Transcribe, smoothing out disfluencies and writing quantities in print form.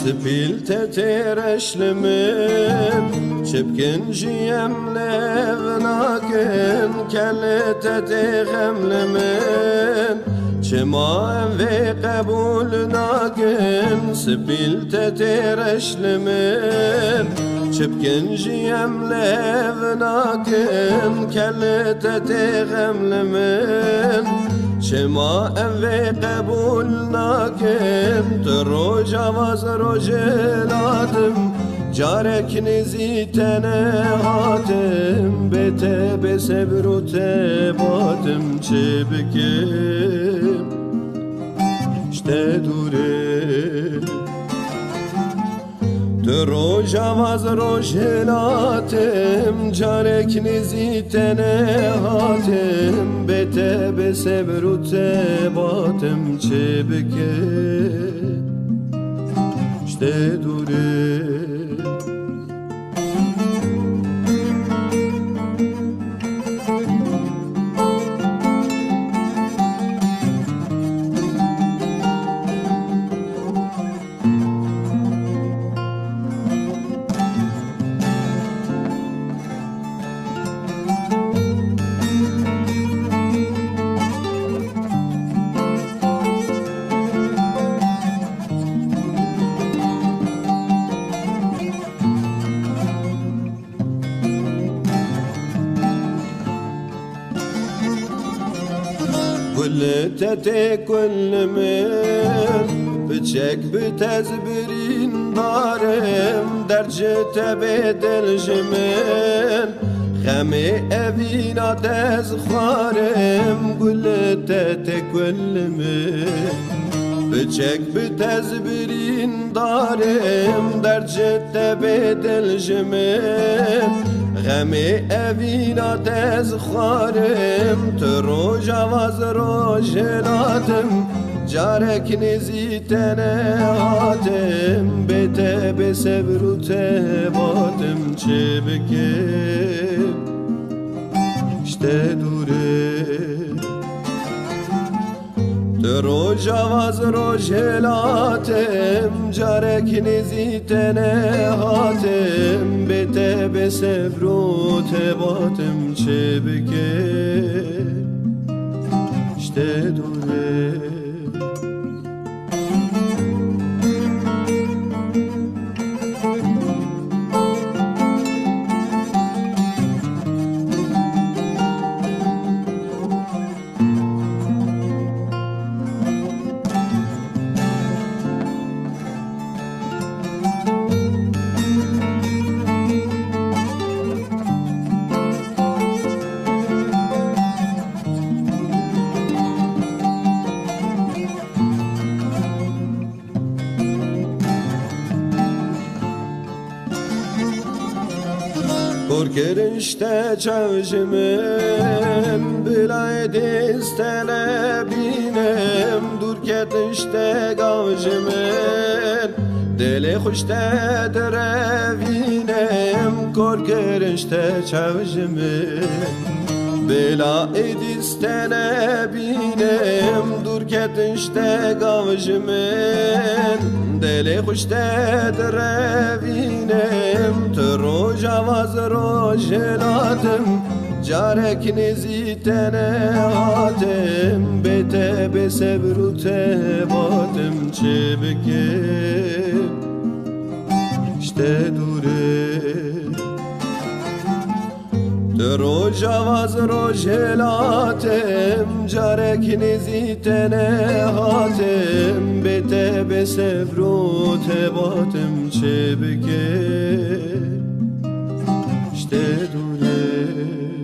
سپیل تترشلمن چپکن جیم لب ناکن کل تتغملمن چما و قبول ناکن سپیل تترشلمن چپکن جیم لب ناکن کل تتغملمن چما و قبول ناکن تو روز آواز روزلاتم جارک نزیتنه هاتم بته به صبر و تباتم چه بکم شته دوره تو روز آواز روزلاتم جارک نزیتنه هاتم بته به صبر و تباتم چه بکم شته دوره تته كل من بچك بتزبرين دارم درجة بدل جمن خمي أبينا تزخارم قل تته كل من بچك بتزبرين دارم درجة بدل جمن غمی اوینا تزخارم تو روز آواز روزلاتم جارک نزیتنه هاتم بته به صبر و تباتم چه بکم شته دوره تو روز آواز روزلاتم جارک نزیتنه هاتم بته به صبر و تباتم چه بکم شته دوره کرشته چوشمن بلای دستنه بینم دور کتشته گاوشمن دل خوشته دروینم کار کرشته چوشمن بلای دستنه بینم دور کتشته گاوشمن دل خوشته دروینم تو روز آواز روزلاتم جارک نزیتنه هاتم بته به صبر و تباتم چه بکم شته دوره تو روز آواز روزلاتم جارک نزیتنه هاتم بته به صبر و تباتم چه بکم شته دوره